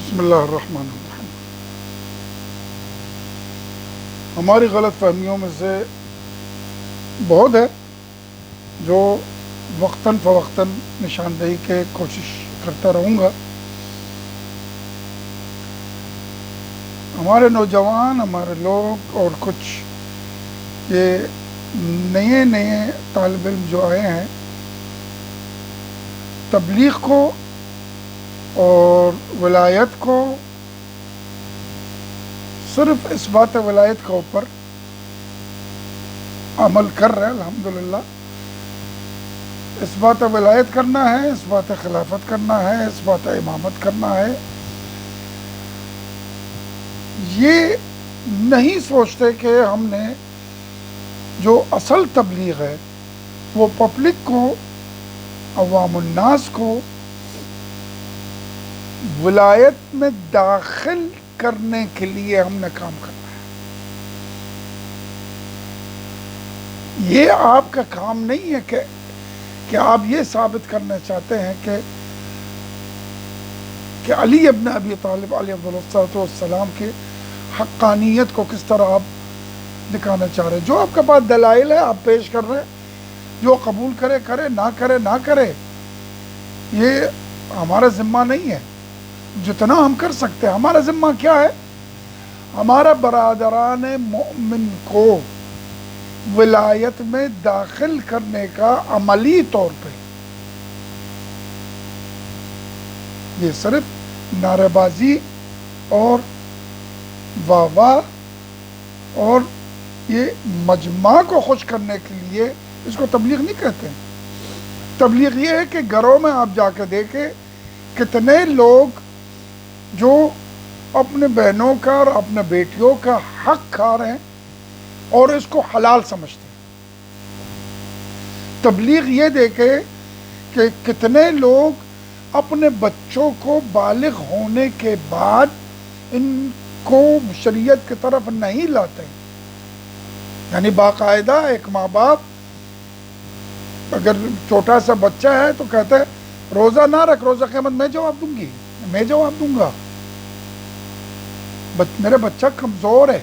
بسم اللہ الرحمن الرحیم۔ ہماری غلط فہمیوں میں سے بہت ہے جو وقتاً فوقتاً نشاندہی کے کوشش کرتا رہوں گا۔ ہمارے نوجوان، ہمارے لوگ اور کچھ یہ نئے طالب علم جو آئے ہیں، تبلیغ کو اور ولایت کو صرف اس بات ولایت کے اوپر عمل کر رہے ہیں۔ الحمدللہ اس بات ولایت کرنا ہے، اس بات خلافت کرنا ہے، اس بات امامت کرنا ہے، یہ نہیں سوچتے کہ ہم نے جو اصل تبلیغ ہے وہ پبلک کو، عوام الناس کو ولایت میں داخل کرنے کے لیے ہم نے کام کرنا ہے۔ یہ آپ کا کام نہیں ہے کہ آپ یہ ثابت کرنا چاہتے ہیں کہ علی ابن ابی طالب علیہ السلام کی حقانیت کو کس طرح آپ دکھانا چاہ رہے ہیں۔ جو آپ کے پاس دلائل ہے آپ پیش کر رہے ہیں، جو قبول کرے کرے، نہ کرے نہ کرے، یہ ہمارا ذمہ نہیں ہے۔ جتنا ہم کر سکتے ہیں، ہمارا ذمہ کیا ہے؟ ہمارا برادران مومن کو ولایت میں داخل کرنے کا عملی طور پہ، یہ صرف نعرے بازی اور واہ واہ اور یہ مجمع کو خوش کرنے کے لیے اس کو تبلیغ نہیں کہتے ہیں۔ تبلیغ یہ ہے کہ گھروں میں آپ جا کے دیکھیں کتنے لوگ جو اپنے بہنوں کا اور اپنے بیٹیوں کا حق کھا رہے ہیں اور اس کو حلال سمجھتے ہیں۔ تبلیغ یہ دیکھے کہ کتنے لوگ اپنے بچوں کو بالغ ہونے کے بعد ان کو شریعت کی طرف نہیں لاتے، یعنی باقاعدہ ایک ماں باپ اگر چھوٹا سا بچہ ہے تو کہتا ہے روزہ نہ رکھ، روزہ قیامت میں جواب دوں گی، میں جواب دوں گا، میرے بچہ کمزور ہے۔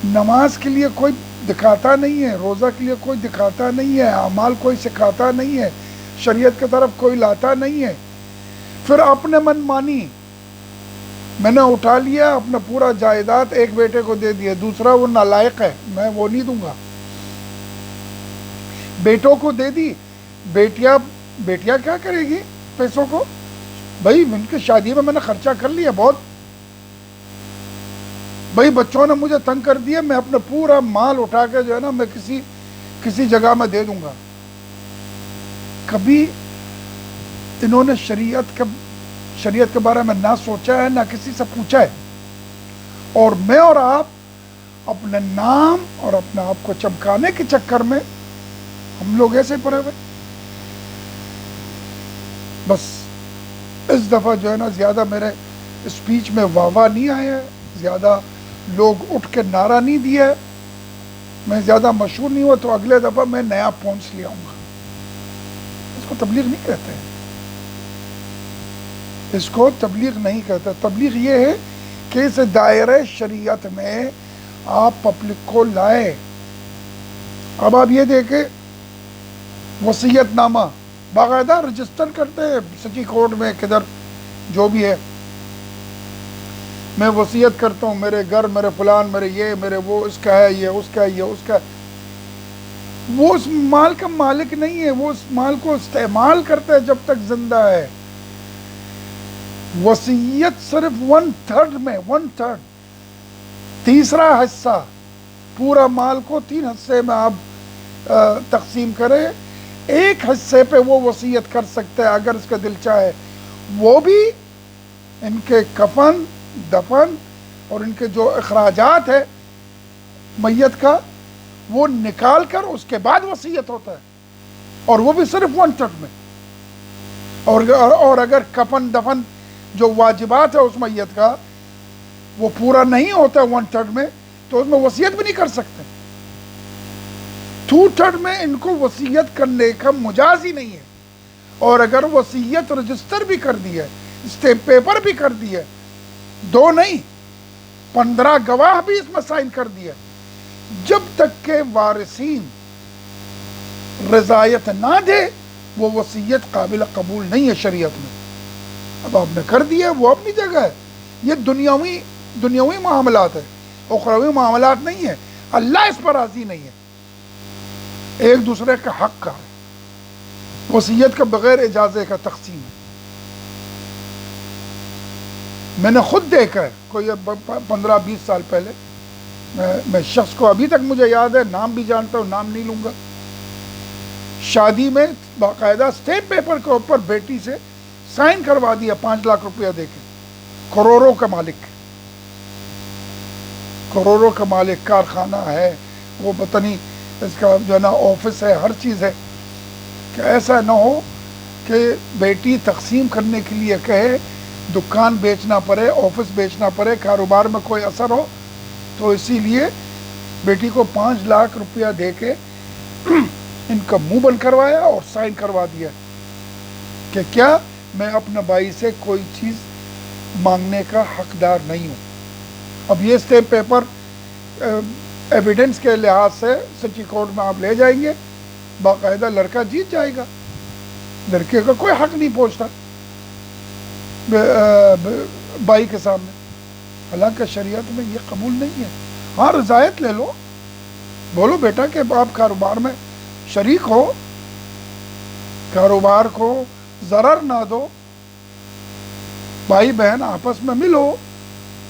نماز کے لیے کوئی دکھاتا نہیں ہے، روزہ کے لیے کوئی دکھاتا نہیں ہے، اعمال کوئی سکھاتا نہیں ہے، شریعت کی طرف کوئی لاتا نہیں ہے، پھر اپنے من مانی میں نے اٹھا لیا، اپنا پورا جائیداد ایک بیٹے کو دے دیا، دوسرا وہ نالائق ہے میں وہ نہیں دوں گا، بیٹوں کو دے دی، بیٹیاں کیا کرے گی پیسوں کو؟ بھائی ان کی شادی میں نے خرچہ کر لیا بہت، بھائی بچوں نے مجھے تنگ کر دیا، میں اپنا پورا مال اٹھا کے جو ہے نا میں کسی جگہ میں دے دوں گا۔ کبھی انہوں نے شریعت کے بارے میں نہ سوچا ہے، نہ کسی سے پوچھا ہے، اور میں اور آپ اپنے نام اور اپنے آپ کو چمکانے کے چکر میں ہم لوگ ایسے پڑے ہوئے۔ بس اس دفعہ جو ہے نا زیادہ میرے اسپیچ میں واہ واہ نہیں آیا ہے، زیادہ لوگ اٹھ کے نعرہ نہیں دیا ہے، میں زیادہ مشہور نہیں ہوا، تو اگلے دفعہ میں نیا پونچھ لے آؤں گا۔ اس کو تبلیغ نہیں کہتے ہیں، اس کو تبلیغ نہیں کہتے۔ تبلیغ یہ ہے کہ اس دائرہ شریعت میں آپ پبلک کو لائے۔ اب آپ یہ دیکھیں وصیت نامہ باقاعدہ رجسٹر کرتے ہیں سچی کورٹ میں، کدھر جو بھی ہے، میں وصیت کرتا ہوں میرے گھر، میرے فلان، میرے یہ، میرے وہ، اس کا ہے، یہ اس کا ہے، یہ اس کا ہے۔ وہ اس مال کا مالک نہیں ہے، وہ اس مال کو استعمال کرتا ہے جب تک زندہ ہے۔ وصیت صرف 1/3 میں، 1/3 تیسرا حصہ، پورا مال کو 3 حصے میں آپ تقسیم کریں، ایک حصے پہ وہ وصیت کر سکتے ہیں اگر اس کا دل چاہے، وہ بھی ان کے کفن، دفن اور ان کے جو اخراجات ہے میت کا وہ نکال کر اس کے بعد وصیت ہوتا ہے، اور وہ بھی صرف 1/3 میں۔ اور اگر کفن دفن جو واجبات ہے اس میت کا وہ پورا نہیں ہوتا 1/3 میں، تو اس میں وصیت بھی نہیں کر سکتے۔ 2/3 میں ان کو وصیت کرنے کا مجاز ہی نہیں ہے، اور اگر وصیت رجسٹر بھی کر دی ہے، اسٹیمپ پیپر بھی کر دی ہے، 2 نہیں 15 گواہ بھی اس میں سائن کر دیا، جب تک کہ وارثین رضایت نہ دے وہ وصیت قابل قبول نہیں ہے شریعت میں۔ اب آپ نے کر دیا، وہ اپنی جگہ ہے، یہ دنیاوی معاملات ہے، اخروی معاملات نہیں ہے۔ اللہ اس پر راضی نہیں ہے، ایک دوسرے کا حق کا ہے، وصیت کا بغیر اجازے کا تقسیم ہے۔ میں نے خود دیکھا ہے، کوئی 15-20 سال پہلے، میں شخص کو ابھی تک مجھے یاد ہے، نام بھی جانتا ہوں، نام نہیں لوں گا، شادی میں باقاعدہ اسٹیمپ پیپر کے اوپر بیٹی سے سائن کروا دیا 5 لاکھ روپیہ دے کے، کروڑوں کا مالک، کروڑوں کا مالک، کارخانہ ہے وہ، پتہ نہیں اس کا جو ہے نا آفس ہے، ہر چیز ہے، کہ ایسا نہ ہو کہ بیٹی تقسیم کرنے کے لیے کہے، دکان بیچنا پڑے، آفس بیچنا پڑے، کاروبار میں کوئی اثر ہو، تو اسی لیے بیٹی کو 5 لاکھ روپیہ دے کے ان کا منہ بند کروایا اور سائن کروا دیا کہ کیا میں اپنے بھائی سے کوئی چیز مانگنے کا حقدار نہیں ہوں۔ اب یہ اسٹیمپ پیپر ایویڈنس کے لحاظ سے سچی کورٹ میں آپ لے جائیں گے، باقاعدہ لڑکا جیت جائے گا، لڑکے کا کوئی حق نہیں پہنچتا بھائی کے سامنے، حالانکہ شریعت میں یہ قبول نہیں ہے۔ ہاں رضایت لے لو، بولو بیٹا کہ آپ کاروبار میں شریک ہو، کاروبار کو ضرر نہ دو، بھائی بہن آپس میں ملو،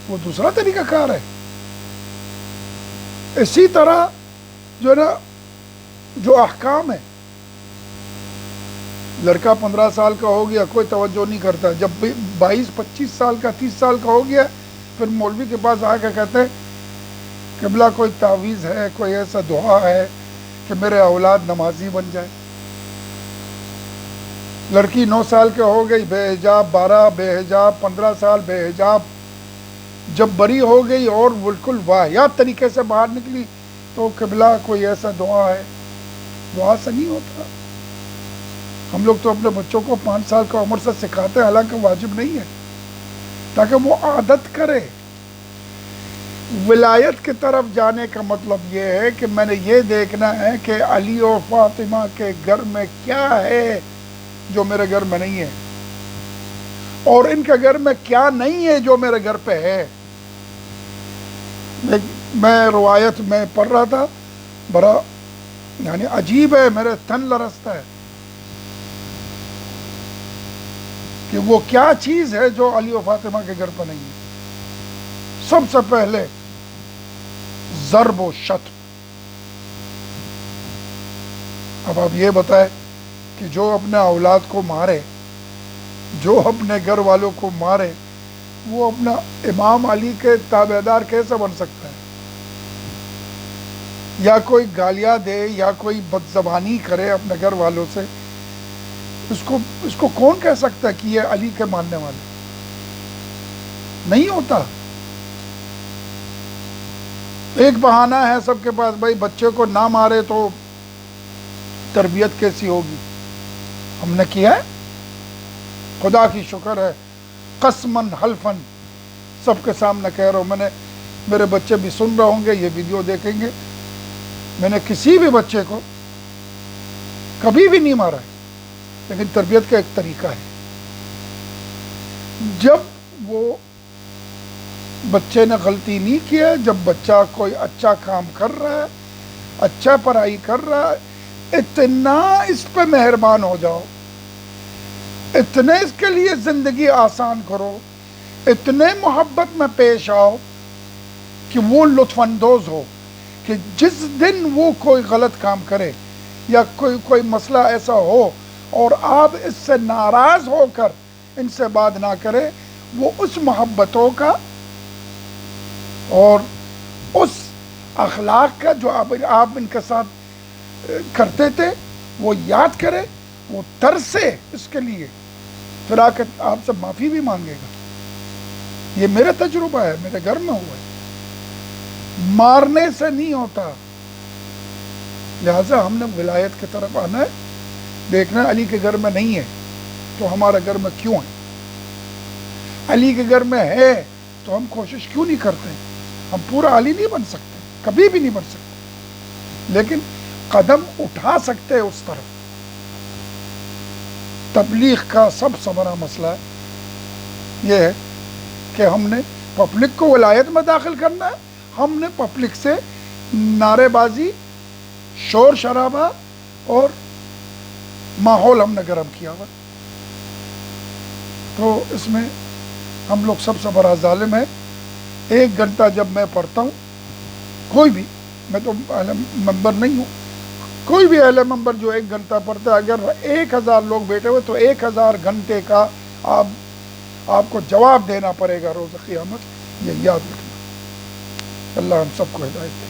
وہ دوسرا طریقہ کار ہے۔ اسی طرح جو ہے نا جو احکام ہے، لڑکا 15 سال کا ہو گیا، کوئی توجہ نہیں کرتا، جب 22-25 سال کا 30 سال کا ہو گیا، پھر مولوی کے پاس آ کے کہتے ہیں قبلہ کوئی تعویذ ہے، کوئی ایسا دعا ہے کہ میرے اولاد نمازی بن جائے۔ لڑکی 9 سال کے ہو گئی بے حجاب، 12 بے حجاب، 15 سال بے حجاب، جب بری ہو گئی اور بالکل واحد طریقے سے باہر نکلی تو قبلہ کوئی ایسا دعا ہے، دعا سے نہیں ہوتا۔ ہم لوگ تو اپنے بچوں کو 5 سال کا عمر سے سکھاتے ہیں، حالانکہ واجب نہیں ہے، تاکہ وہ عادت کرے۔ ولایت کی طرف جانے کا مطلب یہ ہے کہ میں نے یہ دیکھنا ہے کہ علی و فاطمہ کے گھر میں کیا ہے جو میرے گھر میں نہیں ہے، اور ان کے گھر میں کیا نہیں ہے جو میرے گھر پہ ہے۔ میں روایت میں پڑھ رہا تھا، بڑا یعنی عجیب ہے، میرے تن لرزتا ہے کہ وہ کیا چیز ہے جو علی و فاطمہ کے گھر پہ نہیں ہے۔ سب سے پہلے ضرب و شتم۔ اب آپ یہ بتائیں کہ جو اپنے اولاد کو مارے، جو اپنے گھر والوں کو مارے، وہ اپنا امام علی کے تابع دار کیسے بن سکتا ہے؟ یا کوئی گالیاں دے یا کوئی بد زبانی کرے اپنے گھر والوں سے، اس کو کون کہہ سکتا ہے کہ یہ علی کے ماننے والے؟ نہیں ہوتا۔ ایک بہانہ ہے سب کے پاس، بھائی بچے کو نہ مارے تو تربیت کیسی ہوگی؟ ہم نے کیا ہے، خدا کی شکر ہے، قسماً حلفاً سب کے سامنے کہہ رہا ہوں، میرے بچے بھی سن رہے ہوں گے، یہ ویڈیو دیکھیں گے، میں نے کسی بھی بچے کو کبھی بھی نہیں مارا ہے، لیکن تربیت کا ایک طریقہ ہے۔ جب وہ بچے نے غلطی نہیں کیا، جب بچہ کوئی اچھا کام کر رہا ہے، اچھا پڑھائی کر رہا ہے، اتنا اس پہ مہربان ہو جاؤ، اتنے اس کے لیے زندگی آسان کرو، اتنے محبت میں پیش آؤ کہ وہ لطف اندوز ہو کہ جس دن وہ کوئی غلط کام کرے یا کوئی مسئلہ ایسا ہو اور آپ اس سے ناراض ہو کر ان سے بات نہ کرے، وہ اس محبتوں کا اور اس اخلاق کا جو آپ ان کے ساتھ کرتے تھے وہ یاد کرے، وہ ترسے اس کے لیے، پھر آ کے آپ سے معافی بھی مانگے گا۔ یہ میرا تجربہ ہے، میرے گھر میں ہوا ہے، مارنے سے نہیں ہوتا۔ لہٰذا ہم نے ولایت کی طرف آنا ہے، دیکھنا علی کے گھر میں نہیں ہے، تو ہمارے گھر میں کیوں ہے؟ علی کے گھر میں ہے تو ہم کوشش کیوں نہیں کرتے؟ ہم پورا علی نہیں بن سکتے، کبھی بھی نہیں بن سکتے، لیکن قدم اٹھا سکتے اس طرف۔ تبلیغ کا سب سے بڑا مسئلہ یہ ہے کہ ہم نے پبلک کو ولایت میں داخل کرنا ہے، ہم نے پبلک سے نعرے بازی، شور شرابہ اور ماحول ہم نے گرم کیا ہوا۔ تو اس میں ہم لوگ سب سے بڑا ظالم ہے۔ 1 گھنٹہ جب میں پڑھتا ہوں، کوئی بھی، میں تو اہل ممبر نہیں ہوں، کوئی بھی اہل ممبر جو 1 گھنٹہ پڑھتا ہے، اگر 1000 لوگ بیٹھے ہوئے تو 1000 گھنٹے کا آپ کو جواب دینا پڑے گا روز قیامت۔ یہ یاد رکھنا۔ اللہ ہم سب کو ہدایت دے۔